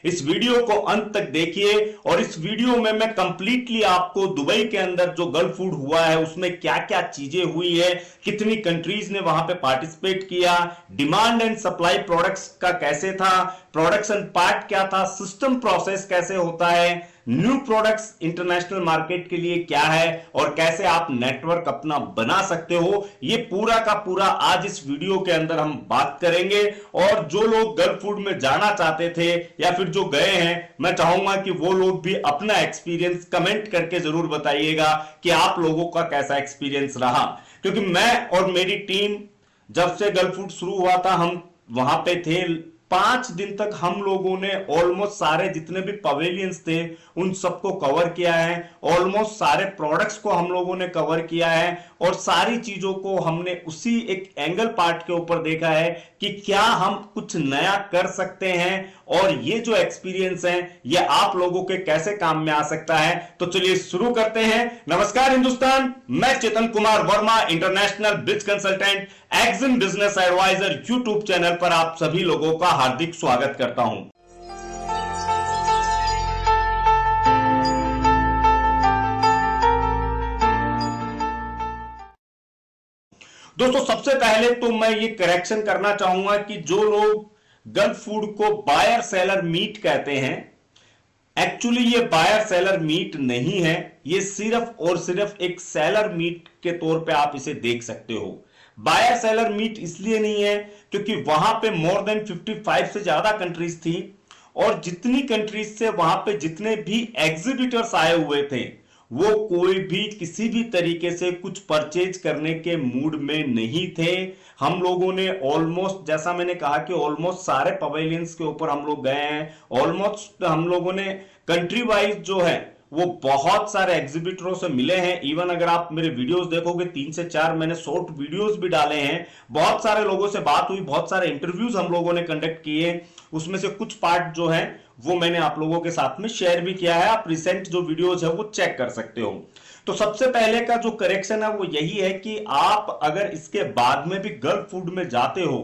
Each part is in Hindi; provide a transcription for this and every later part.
इस वीडियो को अंत तक देखिए और इस वीडियो में मैं कंप्लीटली आपको दुबई के अंदर जो गल्फ फूड हुआ है उसमें क्या क्या चीजें हुई है, कितनी कंट्रीज ने वहां पे पार्टिसिपेट किया, डिमांड एंड सप्लाई प्रोडक्ट्स का कैसे था, प्रोडक्शन पार्ट क्या था, सिस्टम प्रोसेस कैसे होता है, न्यू प्रोडक्ट्स इंटरनेशनल मार्केट के लिए क्या है और कैसे आप नेटवर्क अपना बना सकते हो, ये पूरा का पूरा आज इस वीडियो के अंदर हम बात करेंगे। और जो लोग गल्फ फूड में जाना चाहते थे या फिर जो गए हैं, मैं चाहूंगा कि वो लोग भी अपना एक्सपीरियंस कमेंट करके जरूर बताइएगा कि आप लोगों का कैसा एक्सपीरियंस रहा। क्योंकि मैं और मेरी टीम जब से गल्फ फूड शुरू हुआ था हम वहां पे थे। 5 दिन तक हम लोगों ने ऑलमोस्ट सारे जितने भी पवेलियंस थे उन सबको कवर किया है, ऑलमोस्ट सारे प्रोडक्ट्स को हम लोगों ने कवर किया है और सारी चीजों को हमने उसी एक एंगल पार्ट के ऊपर देखा है कि क्या हम कुछ नया कर सकते हैं और ये जो एक्सपीरियंस है ये आप लोगों के कैसे काम में आ सकता है। तो चलिए शुरू करते हैं। नमस्कार हिंदुस्तान, मैं Chetan Kumar Verma, international bridge consultant, Exim business adviser YouTube channel पर आप सभी लोगों का हार्दिक स्वागत करता हूं। दोस्तों सबसे पहले तो मैं ये करेक्शन करना चाहूंगा कि जो लोग गल्फ फूड को बायर सेलर मीट कहते हैं, एक्चुअली ये बायर सेलर मीट नहीं है, ये सिर्फ और सिर्फ एक सेलर मीट के तौर पे आप इसे देख सकते हो। बायर सेलर मीट इसलिए नहीं है क्योंकि वहां पे मोर देन 55 से ज्यादा कंट्रीज थी और जितनी कंट्रीज से वहां पे जितने भी एग्जीबिटर्स आए हुए थे वो कोई भी किसी भी तरीके से कुछ परचेज करने के मूड में नहीं थे। हम लोगों ने ऑलमोस्ट, जैसा मैंने कहा कि ऑलमोस्ट सारे पवेलियंस के ऊपर हम लोग गए हैं। ऑलमोस्ट हम लोगों ने कंट्री वाइज जो है वो बहुत सारे एग्जीबिटरों से मिले हैं। इवन अगर आप मेरे वीडियोस देखोगे 3 से 4 मैंने शॉर्ट वीडियोस भी डाले हैं। बहुत सारे लोगों से बात हुई, बहुत सारे इंटरव्यूज हम लोगों ने कंडक्ट किए, उसमें से कुछ पार्ट जो है वो मैंने आप लोगों के साथ में शेयर भी किया है। आप रिसेंट जो वीडियोस है वो चेक कर सकते हो। तो सबसे पहले का जो करेक्शन है वो यही है कि आप अगर इसके बाद में भी गल्फ फूड में जाते हो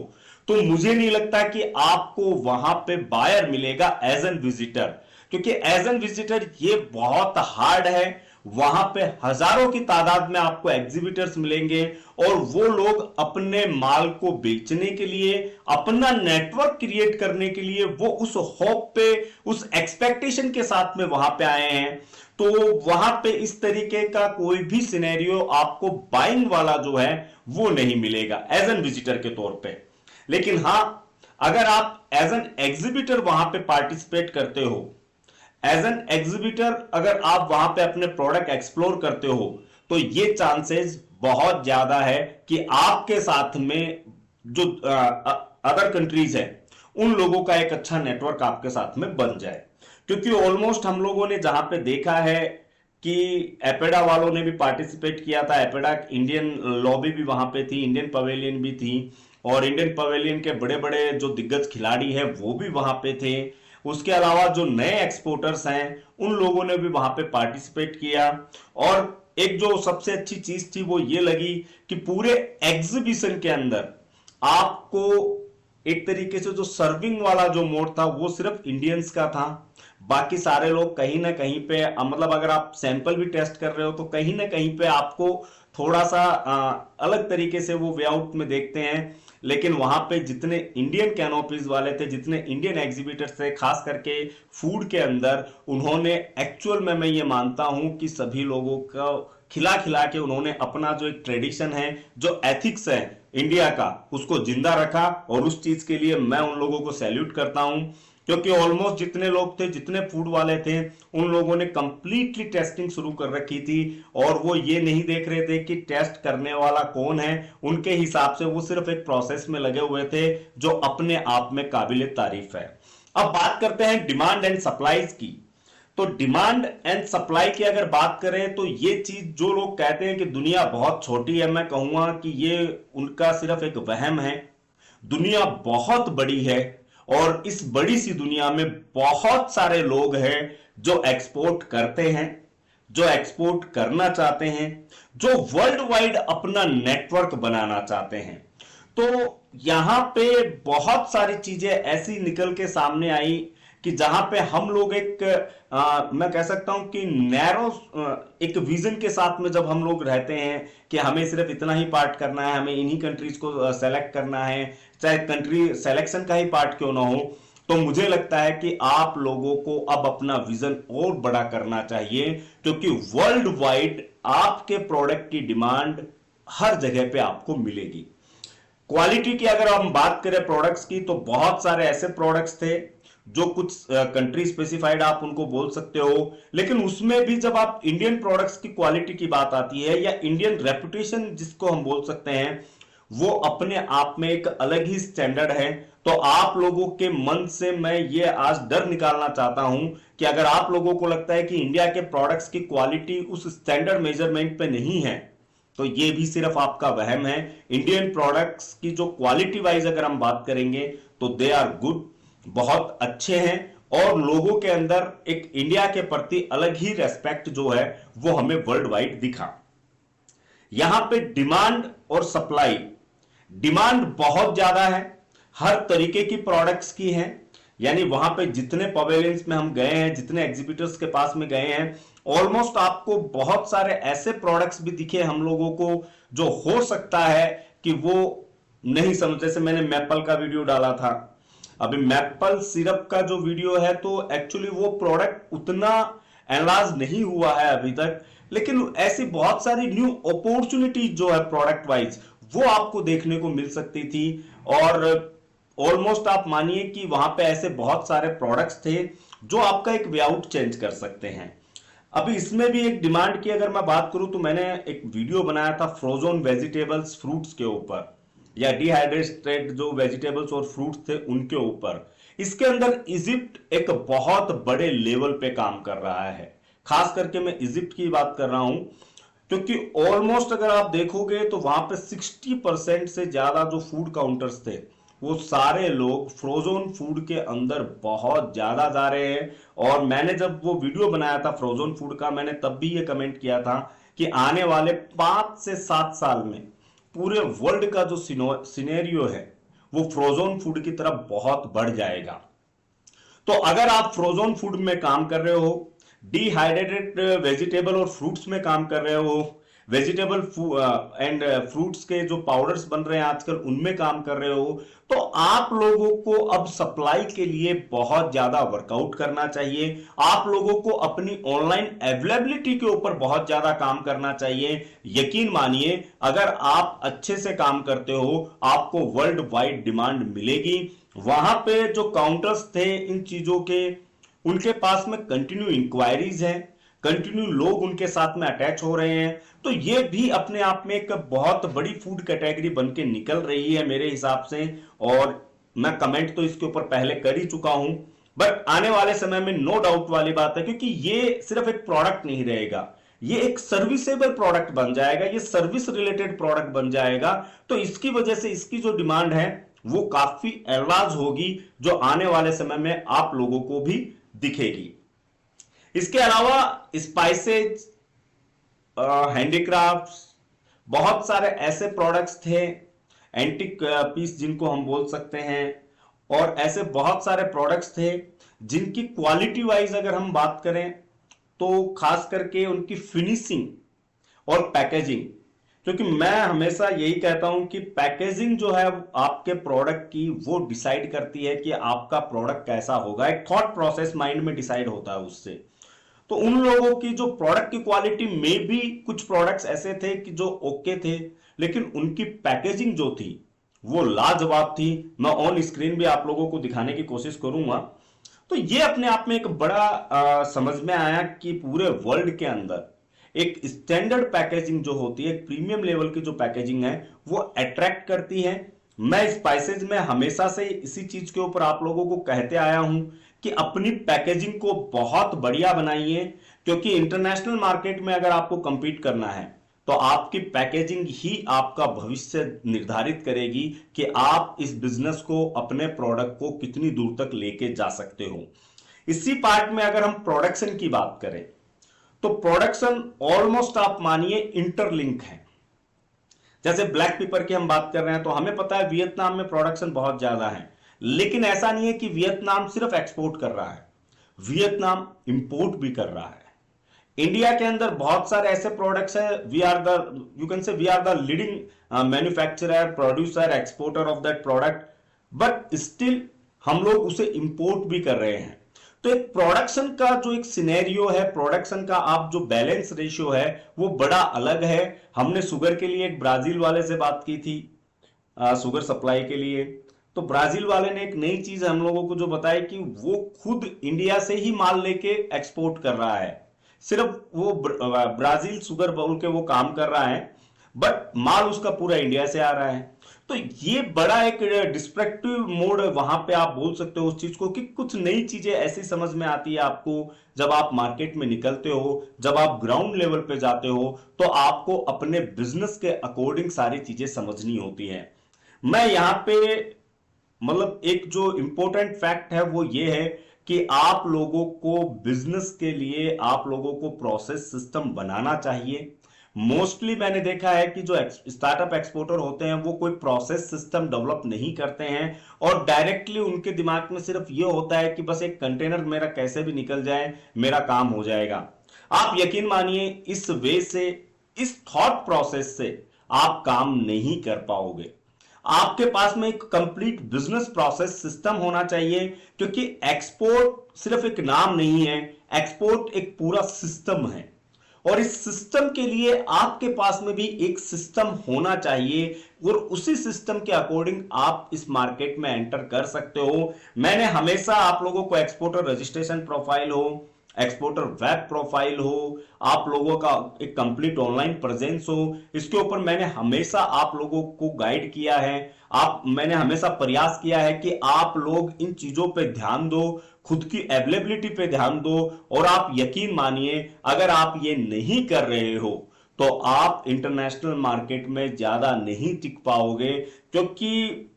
तो मुझे नहीं लगता कि आपको वहां पे बायर मिलेगा एज एन विजिटर, क्योंकि एज एन विजिटर ये बहुत हार्ड है। वहां पे हजारों की तादाद में आपको एग्जीबिटर्स मिलेंगे और वो लोग अपने माल को बेचने के लिए, अपना नेटवर्क क्रिएट करने के लिए वो उस होप पे, उस एक्सपेक्टेशन के साथ में वहां पे आए हैं। तो वहां पे इस तरीके का कोई भी सिनेरियो आपको बाइंग वाला जो है वो नहीं मिलेगा एज एन विजिटर के तौर पे। लेकिन हां, अगर आप एज एन एग्जीबिटर वहां पे पार्टिसिपेट करते हो, एज एन एग्जीबिटर अगर आप वहां पे अपने प्रोडक्ट एक्सप्लोर करते हो तो ये चांसेस बहुत ज्यादा है कि आपके साथ में जो अदर कंट्रीज है उन लोगों का एक अच्छा नेटवर्क आपके साथ में बन जाए। क्योंकि ऑलमोस्ट हम लोगों ने जहां पे देखा है कि एपेडा वालों ने भी पार्टिसिपेट किया था, एपेडा इंडियन लॉबी भी वहां पे थी, इंडियन पवेलियन भी थी और इंडियन पवेलियन के बड़े बड़े जो दिग्गज खिलाड़ी हैं वो भी वहां पे थे। उसके अलावा जो नए एक्सपोर्टर्स हैं उन लोगों ने भी वहां पे पार्टिसिपेट किया। और एक जो सबसे अच्छी चीज थी वो ये लगी कि पूरे एग्जीबिशन के अंदर आपको एक तरीके से जो सर्विंग वाला जो मोड था वो सिर्फ इंडियंस का था। बाकी सारे लोग कहीं ना कहीं पे, मतलब अगर आप सैंपल भी टेस्ट कर रहे हो तो कहीं ना कहीं पे आपको थोड़ा सा अलग तरीके से वो वे आउट में देखते हैं। लेकिन वहां पे जितने इंडियन कैनोपीज वाले थे, जितने इंडियन एग्जीबिटर्स थे, खास करके फूड के अंदर, उन्होंने एक्चुअल में मैं ये मानता हूं कि सभी लोगों का खिला खिला के उन्होंने अपना जो एक ट्रेडिशन है, जो एथिक्स है इंडिया का, उसको जिंदा रखा। और उस चीज के लिए मैं उन लोगों को सैल्यूट करता हूं। क्योंकि ऑलमोस्ट जितने लोग थे, जितने फूड वाले थे, उन लोगों ने कंप्लीटली टेस्टिंग शुरू कर रखी थी और वो ये नहीं देख रहे थे कि टेस्ट करने वाला कौन है। उनके हिसाब से वो सिर्फ एक प्रोसेस में लगे हुए थे जो अपने आप में काबिल तारीफ है। अब बात करते हैं डिमांड एंड सप्लाईज की। तो डिमांड एंड सप्लाई की अगर बात करें तो ये चीज, जो लोग कहते हैं कि दुनिया बहुत छोटी है, मैं कहूंगा कि ये उनका सिर्फ एक वहम है। दुनिया बहुत बड़ी है और इस बड़ी सी दुनिया में बहुत सारे लोग हैं जो एक्सपोर्ट करते हैं, जो एक्सपोर्ट करना चाहते हैं, जो वर्ल्ड वाइड अपना नेटवर्क बनाना चाहते हैं। तो यहां पे बहुत सारी चीजें ऐसी निकल के सामने आई कि जहां पे हम लोग मैं कह सकता हूं कि नैरो एक विजन के साथ में जब हम लोग रहते हैं कि हमें सिर्फ इतना ही पार्ट करना है, हमें इन्हीं कंट्रीज को सेलेक्ट करना है, चाहे कंट्री सिलेक्शन का ही पार्ट क्यों ना हो, तो मुझे लगता है कि आप लोगों को अब अपना विजन और बड़ा करना चाहिए, क्योंकि वर्ल्ड वाइड आपके प्रोडक्ट की डिमांड हर जगह पे आपको मिलेगी। क्वालिटी की अगर हम बात करें प्रोडक्ट्स की, तो बहुत सारे ऐसे प्रोडक्ट्स थे जो कुछ कंट्री स्पेसिफाइड आप उनको बोल सकते हो, लेकिन उसमें भी जब आप इंडियन प्रोडक्ट्स की क्वालिटी की बात आती है या इंडियन रेपुटेशन जिसको हम बोल सकते हैं, वो अपने आप में एक अलग ही स्टैंडर्ड है। तो आप लोगों के मन से मैं ये आज डर निकालना चाहता हूं कि अगर आप लोगों को लगता है कि इंडिया के प्रोडक्ट्स की क्वालिटी उस स्टैंडर्ड मेजरमेंट पे नहीं है, तो ये भी सिर्फ आपका वहम है। इंडियन प्रोडक्ट्स की जो क्वालिटी वाइज अगर हम बात करेंगे तो दे आर गुड, बहुत अच्छे हैं, और लोगों के अंदर एक इंडिया के प्रति अलग ही रेस्पेक्ट जो है वो हमें वर्ल्ड वाइड दिखा। यहां पे डिमांड और सप्लाई, डिमांड बहुत ज्यादा है, हर तरीके की प्रोडक्ट्स की है, यानी वहां पे जितने पवेलियंस में हम गए हैं, जितने एग्जीबिटर्स के पास में गए हैं, ऑलमोस्ट आपको बहुत सारे ऐसे प्रोडक्ट्स भी दिखे हम लोगों को जो हो सकता है कि वो नहीं समझ। जैसे मैंने मैपल का वीडियो डाला था, अभी मैपल सिरप का जो वीडियो है, तो एक्चुअली वो प्रोडक्ट उतना एनालाइज नहीं हुआ है अभी तक, लेकिन ऐसी बहुत सारी न्यू अपॉर्चुनिटीज जो है प्रोडक्ट वाइज वो आपको देखने को मिल सकती थी। और ऑलमोस्ट आप मानिए कि वहां पे ऐसे बहुत सारे प्रोडक्ट्स थे जो आपका एक वे आउट चेंज कर सकते हैं। अभी इसमें भी एक डिमांड की अगर मैं बात करूं, तो मैंने एक वीडियो बनाया था फ्रोजन वेजिटेबल्स फ्रूट्स के ऊपर, या डिहाइड्रेटेड जो वेजिटेबल्स और फ्रूट्स थे उनके ऊपर। इसके अंदर इजिप्ट एक बहुत बड़े लेवल पे काम कर रहा है, खास करके मैं इजिप्ट की बात कर रहा हूं, क्योंकि ऑलमोस्ट अगर आप देखोगे तो वहां पे 60% से ज्यादा जो फूड काउंटर्स थे वो सारे लोग फ्रोजन फूड के अंदर बहुत ज्यादा जा रहे हैं। और मैंने जब वो वीडियो बनाया था फ्रोजन फूड का, मैंने तब भी ये कमेंट किया था कि आने वाले 5 से 7 साल में पूरे वर्ल्ड का जो सिनेरियो है वो फ्रोजन फूड की तरफ बहुत बढ़ जाएगा। तो अगर आप फ्रोजन फूड में काम कर रहे हो, डिहाइड्रेटेड वेजिटेबल और फ्रूट्स में काम कर रहे हो, वेजिटेबल एंड फ्रूट्स के जो पाउडर्स बन रहे हैं आजकल उनमें काम कर रहे हो, तो आप लोगों को अब सप्लाई के लिए बहुत ज्यादा वर्कआउट करना चाहिए। आप लोगों को अपनी ऑनलाइन अवेलेबिलिटी के ऊपर बहुत ज्यादा काम करना चाहिए। यकीन मानिए, अगर आप अच्छे से काम करते हो आपको वर्ल्ड वाइड डिमांड मिलेगी। वहां पे जो काउंटर्स थे इन चीजों के, उनके पास में कंटिन्यू इंक्वायरीज हैं, कंटिन्यू लोग उनके साथ में अटैच हो रहे हैं, तो ये भी अपने आप में एक बहुत बड़ी फूड कैटेगरी बन के निकल रही है मेरे हिसाब से। और मैं कमेंट तो इसके ऊपर पहले कर ही चुका हूं, बट आने वाले समय में नो डाउट वाली बात है, क्योंकि ये सिर्फ एक प्रोडक्ट नहीं रहेगा, ये एक सर्विसेबल प्रोडक्ट बन जाएगा, ये सर्विस रिलेटेड प्रोडक्ट बन जाएगा। तो इसकी वजह से इसकी जो डिमांड है वो काफी एडवांस होगी, जो आने वाले समय में आप लोगों को भी दिखेगी। इसके अलावा स्पाइसेज, हैंडीक्राफ्ट्स, बहुत सारे ऐसे प्रोडक्ट्स थे, एंटिक पीस जिनको हम बोल सकते हैं, और ऐसे बहुत सारे प्रोडक्ट्स थे जिनकी क्वालिटी वाइज अगर हम बात करें तो खास करके उनकी फिनिशिंग और पैकेजिंग, क्योंकि मैं हमेशा यही कहता हूं कि पैकेजिंग जो है आपके प्रोडक्ट की वो डिसाइड करती है कि आपका प्रोडक्ट कैसा होगा। एक थॉट प्रोसेस माइंड में डिसाइड होता है उससे। तो उन लोगों की जो प्रोडक्ट की क्वालिटी में भी कुछ प्रोडक्ट्स ऐसे थे कि जो ओके थे, लेकिन उनकी पैकेजिंग जो थी वो लाजवाब थी। मैं ऑन स्क्रीन भी आप लोगों को दिखाने की कोशिश करूंगा। तो ये अपने आप में एक बड़ा समझ में आया कि पूरे वर्ल्ड के अंदर एक स्टैंडर्ड पैकेजिंग जो होती है, प्रीमियम लेवल की जो पैकेजिंग है वो अट्रैक्ट करती है। मैं स्पाइसेज में हमेशा से इसी चीज के ऊपर आप लोगों को कहते आया हूं कि अपनी पैकेजिंग को बहुत बढ़िया बनाइए, क्योंकि इंटरनेशनल मार्केट में अगर आपको कंपीट करना है तो आपकी पैकेजिंग ही आपका भविष्य निर्धारित करेगी कि आप इस बिजनेस को, अपने प्रोडक्ट को कितनी दूर तक लेके जा सकते हो। इसी पार्ट में अगर हम प्रोडक्शन की बात करें तो प्रोडक्शन ऑलमोस्ट आप मानिए इंटरलिंक है। जैसे ब्लैक पेपर की हम बात कर रहे हैं तो हमें पता है वियतनाम में प्रोडक्शन बहुत ज्यादा है, लेकिन ऐसा नहीं है कि वियतनाम सिर्फ एक्सपोर्ट कर रहा है, वियतनाम इंपोर्ट भी कर रहा है। इंडिया के अंदर बहुत सारे ऐसे प्रोडक्ट्स हैं, we are the, you can say we are the leading manufacturer, producer, exporter of that product, but still हम लोग उसे इंपोर्ट भी कर रहे हैं। तो एक प्रोडक्शन का जो एक सिनेरियो है, प्रोडक्शन का आप जो बैलेंस रेशियो है वो बड़ा अलग है। हमने शुगर के लिए एक ब्राजील वाले से बात की थी, शुगर सप्लाई के लिए, तो ब्राजील वाले ने एक नई चीज हम लोगों को जो बताई कि वो खुद इंडिया से ही माल लेके एक्सपोर्ट कर रहा है। सिर्फ वो ब्राजील शुगर बोल के वो काम कर रहा है, बट माल उसका पूरा इंडिया से आ रहा है। तो ये बड़ा एक डिस्ट्रक्टिव मोड वहां पे आप बोल सकते हो उस चीज को, कि कुछ नई चीजें ऐसी समझ में आती है आपको जब आप मार्केट में निकलते हो, जब आप ग्राउंड लेवल पे जाते हो, तो आपको अपने बिजनेस के अकॉर्डिंग सारी चीजें समझनी होती हैं। मैं यहां पे मतलब एक जो इंपॉर्टेंट फैक्ट है वो ये है कि आप लोगों को बिजनेस के लिए आप लोगों को प्रोसेस सिस्टम बनाना चाहिए। मोस्टली मैंने देखा है कि जो स्टार्टअप एक्सपोर्टर होते हैं वो कोई प्रोसेस सिस्टम डेवलप नहीं करते हैं, और डायरेक्टली उनके दिमाग में सिर्फ ये होता है कि बस एक कंटेनर मेरा कैसे भी निकल जाए, मेरा काम हो जाएगा। आप यकीन मानिए इस वे से, इस थॉट प्रोसेस से आप काम नहीं कर पाओगे। आपके पास में एक कंप्लीट बिजनेस प्रोसेस सिस्टम होना चाहिए, क्योंकि एक्सपोर्ट सिर्फ एक नाम नहीं है, एक्सपोर्ट एक पूरा सिस्टम है, और इस सिस्टम के लिए आपके पास में भी एक सिस्टम होना चाहिए, और उसी सिस्टम के अकॉर्डिंग आप इस मार्केट में एंटर कर सकते हो। मैंने हमेशा आप लोगों को एक्सपोर्टर रजिस्ट्रेशन प्रोफाइल हो, एक्सपोर्टर वेब प्रोफाइल हो, आप लोगों का एक कंप्लीट ऑनलाइन प्रेजेंस हो, इसके ऊपर मैंने हमेशा आप लोगों को गाइड किया है। मैंने हमेशा प्रयास किया है कि आप लोग इन चीजों पे ध्यान दो, खुद की अवेलेबिलिटी पे ध्यान दो, और आप यकीन मानिए अगर आप ये नहीं कर रहे हो तो आप इंटरनेशनल मार्केट में ज्यादा नहीं टिक पाओगे, क्योंकि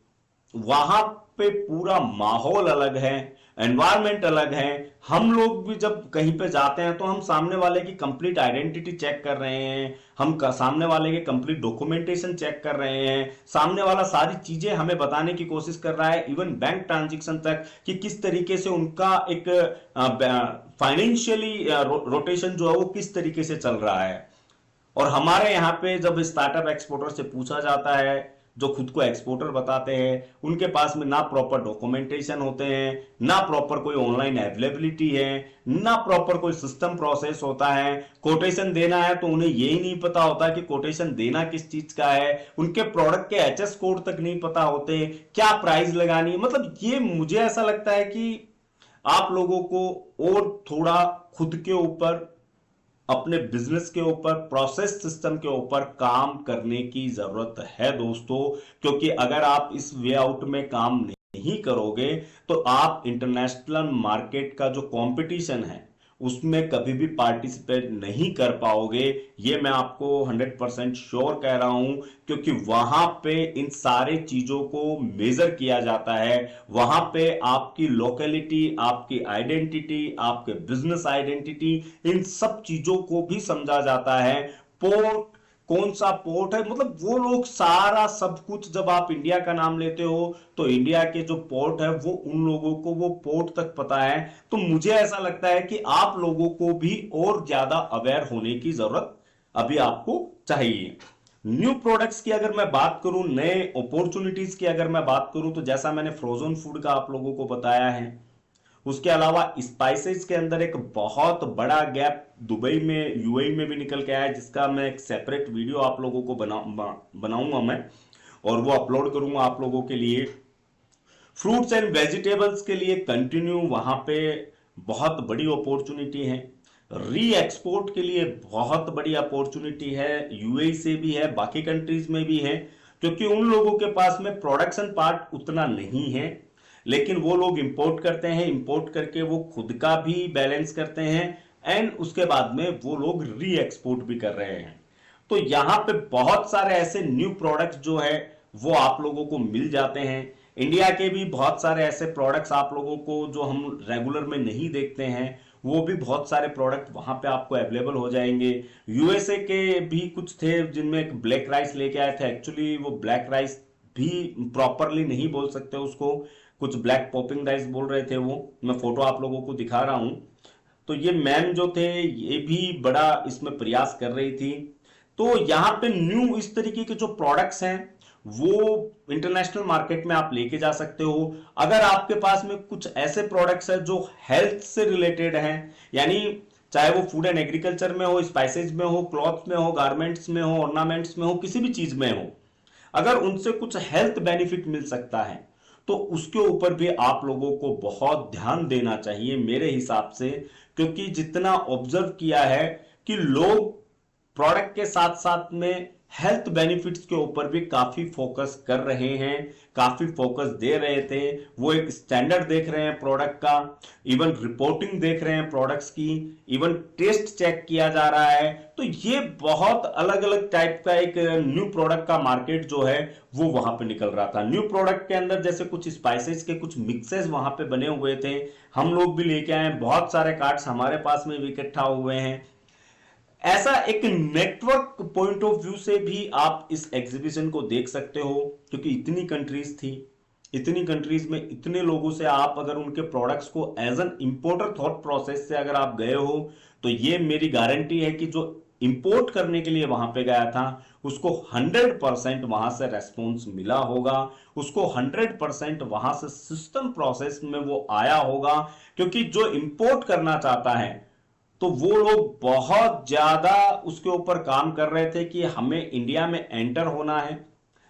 वहां पे पूरा माहौल अलग है, एनवायरमेंट अलग है। हम लोग भी जब कहीं पे जाते हैं तो हम सामने वाले की कंप्लीट आइडेंटिटी चेक कर रहे हैं, हम सामने वाले के कंप्लीट डॉक्यूमेंटेशन चेक कर रहे हैं, सामने वाला सारी चीजें हमें बताने की कोशिश कर रहा है, इवन बैंक ट्रांजैक्शन तक, कि किस तरीके से उनका एक फाइनेंशियली रोटेशन जो है वो किस तरीके से चल रहा है। और हमारे यहाँ पे जब स्टार्टअप एक्सपोर्टर से पूछा जाता है, जो खुद को एक्सपोर्टर बताते हैं, उनके पास में ना प्रॉपर डॉक्यूमेंटेशन होते हैं, ना प्रॉपर कोई ऑनलाइन अवेलेबिलिटी है, ना प्रॉपर कोई सिस्टम प्रोसेस होता है। कोटेशन देना है तो उन्हें यही नहीं पता होता कि कोटेशन देना किस चीज का है, उनके प्रोडक्ट के एचएस कोड तक नहीं पता होते, क्या प्राइस लगानी है। मतलब ये मुझे ऐसा लगता है कि आप लोगों को और थोड़ा खुद के ऊपर, अपने बिजनेस के ऊपर, प्रोसेस सिस्टम के ऊपर काम करने की जरूरत है दोस्तों, क्योंकि अगर आप इस वे आउट में काम नहीं करोगे तो आप इंटरनेशनल मार्केट का जो कंपटीशन है उसमें कभी भी पार्टिसिपेट नहीं कर पाओगे। ये मैं आपको 100% श्योर कह रहा हूं, क्योंकि वहां पे इन सारे चीजों को मेजर किया जाता है। वहां पे आपकी लोकेलिटी, आपकी आइडेंटिटी, आपके बिजनेस आइडेंटिटी, इन सब चीजों को भी समझा जाता है। पोर्ट, कौन सा पोर्ट है, मतलब वो लोग सारा सब कुछ, जब आप इंडिया का नाम लेते हो तो इंडिया के जो पोर्ट है वो उन लोगों को वो पोर्ट तक पता है। तो मुझे ऐसा लगता है कि आप लोगों को भी और ज्यादा अवेयर होने की जरूरत अभी आपको चाहिए। न्यू प्रोडक्ट्स की अगर मैं बात करूं, नए अपॉर्चुनिटीज की अगर मैं बात करूं, तो जैसा मैंने फ्रोजन फूड का आप लोगों को बताया है, उसके अलावा स्पाइसेस के अंदर एक बहुत बड़ा गैप दुबई में, यूएई में भी निकल के आया है, जिसका मैं एक सेपरेट वीडियो आप लोगों को बनाऊंगा मैं, और वो अपलोड करूंगा आप लोगों के लिए। फ्रूट्स एंड वेजिटेबल्स के लिए कंटिन्यू वहां पे बहुत बड़ी अपॉर्चुनिटी है। री एक्सपोर्ट के लिए बहुत बड़ी अपॉर्चुनिटी है, यूएई से भी है, बाकी कंट्रीज में भी है, क्योंकि उन लोगों के पास में प्रोडक्शन पार्ट उतना नहीं है, लेकिन वो लोग इंपोर्ट करते हैं, इंपोर्ट करके वो खुद का भी बैलेंस करते हैं, एंड उसके बाद में वो लोग री एक्सपोर्ट भी कर रहे हैं। तो यहां पे बहुत सारे ऐसे न्यू प्रोडक्ट्स जो है वो आप लोगों को मिल जाते हैं। इंडिया के भी बहुत सारे ऐसे प्रोडक्ट्स आप लोगों को जो हम रेगुलर में नहीं देखते हैं, वो भी बहुत सारे प्रोडक्ट वहां पे आपको अवेलेबल हो जाएंगे। यूएसए के भी कुछ थे जिनमें एक ब्लैक राइस लेके आए थे, एक्चुअली वो ब्लैक राइस भी प्रॉपरली नहीं बोल सकते उसको, कुछ ब्लैक पॉपिंग राइस बोल रहे थे, वो मैं फोटो आप लोगों को दिखा रहा हूं। तो ये मैम जो थे ये भी बड़ा इसमें प्रयास कर रही थी। तो यहाँ पे न्यू इस तरीके के जो प्रोडक्ट्स हैं वो इंटरनेशनल मार्केट में आप लेके जा सकते हो। अगर आपके पास में कुछ ऐसे प्रोडक्ट्स हैं जो हेल्थ से रिलेटेड हैं, यानी चाहे वो फूड एंड एग्रीकल्चर में हो, स्पाइसेज में हो, क्लॉथ्स में हो, गारमेंट्स में हो, ऑर्नामेंट्स में हो, किसी भी चीज में हो, अगर उनसे कुछ हेल्थ बेनिफिट मिल सकता है तो उसके ऊपर भी आप लोगों को बहुत ध्यान देना चाहिए मेरे हिसाब से। क्योंकि जितना ऑब्जर्व किया है कि लोग प्रोडक्ट के साथ साथ में हेल्थ बेनिफिट्स के ऊपर भी काफी फोकस कर रहे हैं, काफी फोकस दे रहे थे। वो एक स्टैंडर्ड देख रहे हैं प्रोडक्ट का, इवन रिपोर्टिंग देख रहे हैं प्रोडक्ट्स की, इवन टेस्ट चेक किया जा रहा है। तो ये बहुत अलग अलग टाइप का एक न्यू प्रोडक्ट का मार्केट जो है वो वहां पे निकल रहा था। न्यू प्रोडक्ट के अंदर जैसे कुछ स्पाइसेस के कुछ मिक्सेस वहां पे बने हुए थे, हम लोग भी लेके आए, बहुत सारे कार्ड्स हमारे पास में भी इकट्ठा हुए हैं। ऐसा एक नेटवर्क पॉइंट ऑफ व्यू से भी आप इस एग्जीबिशन को देख सकते हो, क्योंकि इतनी कंट्रीज थी, इतनी कंट्रीज में इतने लोगों से आप अगर उनके प्रोडक्ट्स को as an importer thought process से अगर आप गए हो तो ये मेरी गारंटी है कि जो इंपोर्ट करने के लिए वहां पे गया था उसको 100% वहां से रेस्पॉन्स मिला होगा, उसको 100% वहां से सिस्टम प्रोसेस में वो आया होगा। क्योंकि जो इंपोर्ट करना चाहता है तो वो लोग बहुत ज्यादा उसके ऊपर काम कर रहे थे कि हमें इंडिया में एंटर होना है,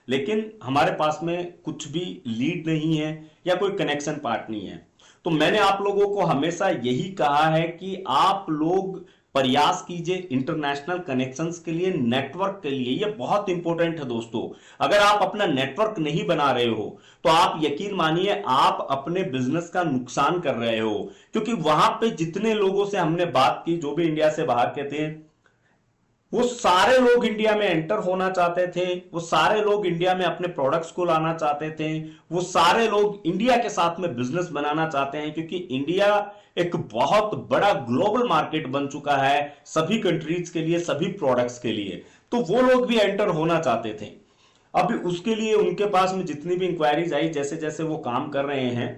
लेकिन हमारे पास में कुछ भी लीड नहीं है या कोई कनेक्शन पार्ट नहीं है। तो मैंने आप लोगों को हमेशा यही कहा है कि आप लोग प्रयास कीजिए इंटरनेशनल कनेक्शंस के लिए, नेटवर्क के लिए। ये बहुत इंपॉर्टेंट है दोस्तों। अगर आप अपना नेटवर्क नहीं बना रहे हो तो आप यकीन मानिए आप अपने बिजनेस का नुकसान कर रहे हो। क्योंकि वहां पे जितने लोगों से हमने बात की जो भी इंडिया से बाहर के थे, वो सारे लोग इंडिया में एंटर होना चाहते थे, वो सारे लोग इंडिया में अपने प्रोडक्ट्स को लाना चाहते थे, वो सारे लोग इंडिया के साथ में बिजनेस बनाना चाहते हैं। क्योंकि इंडिया एक बहुत बड़ा ग्लोबल मार्केट बन चुका है सभी कंट्रीज के लिए, सभी प्रोडक्ट्स के लिए। तो वो लोग भी एंटर होना चाहते थे। अभी उसके लिए उनके पास में जितनी भी इंक्वायरीज आई, जैसे जैसे वो काम कर रहे हैं,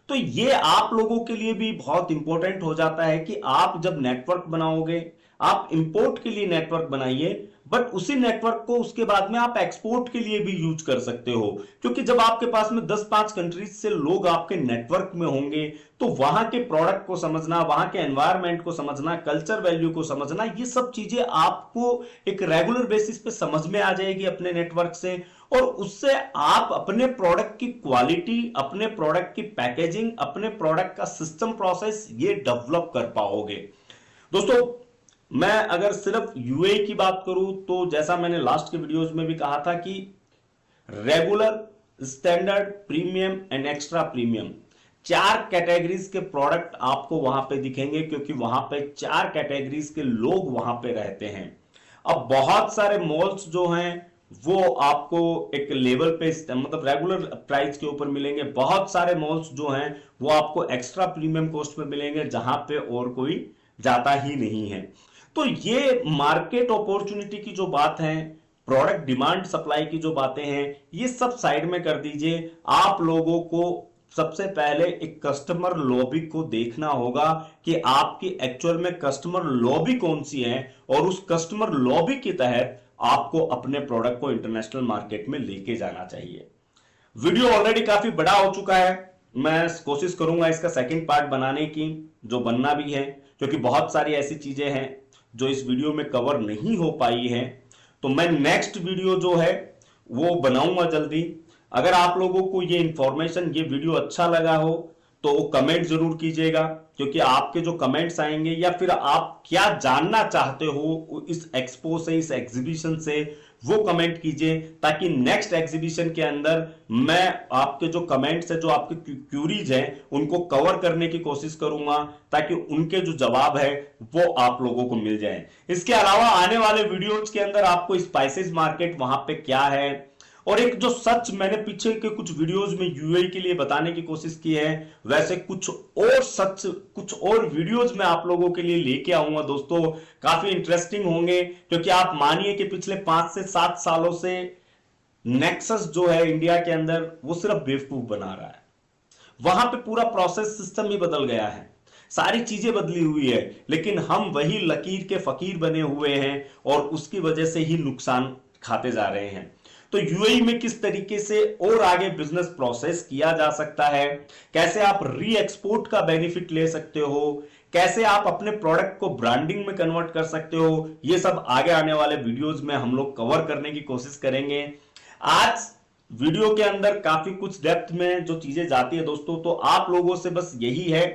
तो ये आप लोगों के लिए भी बहुत इंपॉर्टेंट हो जाता है कि आप जब नेटवर्क बनाओगे, आप इंपोर्ट के लिए नेटवर्क बनाइए, बट उसी नेटवर्क को उसके बाद में आप एक्सपोर्ट के लिए भी यूज कर सकते हो। क्योंकि जब आपके पास में 10-5 कंट्रीज से लोग आपके नेटवर्क में होंगे तो वहां के प्रोडक्ट को समझना, वहां के एनवायरनमेंट को समझना, कल्चर वैल्यू को समझना, ये सब चीजें आपको एक रेगुलर बेसिस पे समझ में आ जाएगी अपने नेटवर्क से। और उससे आप अपने प्रोडक्ट की क्वालिटी, अपने प्रोडक्ट की पैकेजिंग, अपने प्रोडक्ट का सिस्टम प्रोसेस ये डेवलप कर पाओगे। दोस्तों मैं अगर सिर्फ यूए की बात करूं तो जैसा मैंने लास्ट के वीडियोस में भी कहा था कि regular, standard, premium and extra premium 4 categories के प्रोडक्ट आपको वहां पे दिखेंगे। क्योंकि वहां पे 4 कैटेगरीज के लोग वहां पे रहते हैं। अब बहुत सारे मॉल्स जो हैं वो आपको एक लेवल पे मतलब रेगुलर प्राइस के ऊपर मिलेंगे, बहुत सारे मॉल्स जो हैं वो आपको एक्स्ट्रा प्रीमियम कॉस्ट पे मिलेंगे जहां पे और कोई जाता ही नहीं है। तो ये मार्केट अपॉर्चुनिटी की जो बात है, प्रोडक्ट डिमांड सप्लाई की जो बातें हैं, ये सब साइड में कर दीजिए। आप लोगों को सबसे पहले एक कस्टमर लॉबी को देखना होगा कि आपकी एक्चुअल में कस्टमर लॉबी कौन सी है, और उस कस्टमर लॉबी के तहत आपको अपने प्रोडक्ट को इंटरनेशनल मार्केट में लेके जाना चाहिए। वीडियो ऑलरेडी काफी बड़ा हो चुका है, मैं कोशिश करूंगा इसका सेकंड पार्ट बनाने की, जो बनना भी है, क्योंकि बहुत सारी ऐसी चीजें हैं जो इस वीडियो में कवर नहीं हो पाई है। तो मैं नेक्स्ट वीडियो जो है वो बनाऊंगा जल्दी। अगर आप लोगों को ये इंफॉर्मेशन, ये वीडियो अच्छा लगा हो तो कमेंट जरूर कीजिएगा, क्योंकि आपके जो कमेंट्स आएंगे या फिर आप क्या जानना चाहते हो इस एक्सपो से, इस एग्जीबिशन से, वो कमेंट कीजिए, ताकि नेक्स्ट एग्जीबिशन के अंदर मैं आपके जो कमेंट्स है, जो आपके क्यूरीज हैं, उनको कवर करने की कोशिश करूंगा, ताकि उनके जो जवाब है वो आप लोगों को मिल जाए। इसके अलावा आने वाले वीडियोज के अंदर आपको स्पाइसेस मार्केट वहां पे क्या है, और एक जो सच मैंने पीछे के कुछ वीडियोस में यूएई के लिए बताने की कोशिश की है, वैसे कुछ और सच, कुछ और वीडियोस मैं आप लोगों के लिए लेके आऊंगा दोस्तों। काफी इंटरेस्टिंग होंगे, क्योंकि आप मानिए कि पिछले 5 से 7 सालों से नेक्सस जो है इंडिया के अंदर वो सिर्फ बेवकूफ बना रहा है। वहां पे पूरा प्रोसेस सिस्टम ही बदल गया है, सारी चीजें बदली हुई है, लेकिन हम वही लकीर के फकीर बने हुए हैं और उसकी वजह से ही नुकसान खाते जा रहे हैं। तो यूएई में किस तरीके से और आगे बिजनेस प्रोसेस किया जा सकता है, कैसे आप री एक्सपोर्ट का बेनिफिट ले सकते हो, कैसे आप अपने प्रोडक्ट को ब्रांडिंग में कन्वर्ट कर सकते हो, ये सब आगे आने वाले वीडियोस में हम लोग कवर करने की कोशिश करेंगे। आज वीडियो के अंदर काफी कुछ डेप्थ में जो चीजें जाती है दोस्तों, तो आप लोगों से बस यही है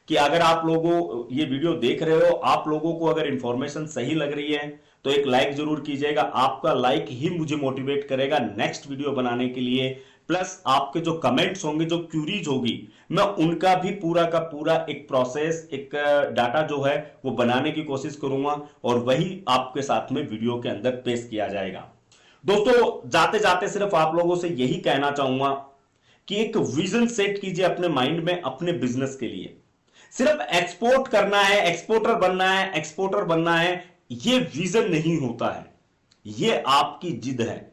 कि अगर आप लोगों ये वीडियो देख रहे हो, आप लोगों को अगर इंफॉर्मेशन सही लग रही है तो एक लाइक जरूर कीजिएगा। आपका लाइक ही मुझे मोटिवेट करेगा नेक्स्ट वीडियो बनाने के लिए। प्लस आपके जो कमेंट्स होंगे, जो क्यूरीज होगी, मैं उनका भी पूरा का पूरा एक प्रोसेस, एक डाटा जो है वो बनाने की कोशिश करूंगा और वही आपके साथ में वीडियो के अंदर पेश किया जाएगा। दोस्तों जाते जाते सिर्फ आप लोगों से यही कहना चाहूंगा कि एक विजन सेट कीजिए अपने माइंड में अपने बिजनेस के लिए। सिर्फ एक्सपोर्ट करना है, एक्सपोर्टर बनना है, एक्सपोर्टर बनना है, यह विजन नहीं होता है, यह आपकी जिद है।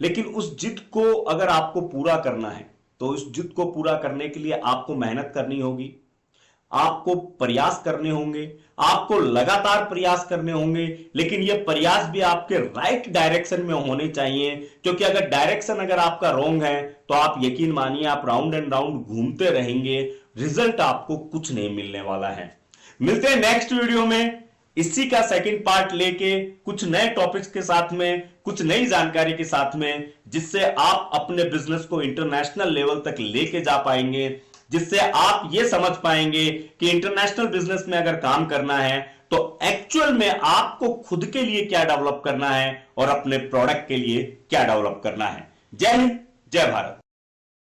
लेकिन उस जिद को अगर आपको पूरा करना है तो उस जिद को पूरा करने के लिए आपको मेहनत करनी होगी, आपको प्रयास करने होंगे, आपको लगातार प्रयास करने होंगे, लेकिन ये प्रयास भी आपके राइट डायरेक्शन में होने चाहिए। क्योंकि अगर डायरेक्शन अगर आपका रॉन्ग है तो आप यकीन मानिए आप राउंड एंड राउंड घूमते रहेंगे, रिजल्ट आपको कुछ नहीं मिलने वाला है। मिलते हैं नेक्स्ट वीडियो में इसी का सेकंड पार्ट लेके, कुछ नए टॉपिक्स के साथ में, कुछ नई जानकारी के साथ में, जिससे आप अपने बिजनेस को इंटरनेशनल लेवल तक लेके जा पाएंगे, जिससे आप ये समझ पाएंगे कि इंटरनेशनल बिजनेस में अगर काम करना है तो एक्चुअल में आपको खुद के लिए क्या डेवलप करना है और अपने प्रोडक्ट के लिए क्या डेवलप करना है। जय हिंद, जय भारत।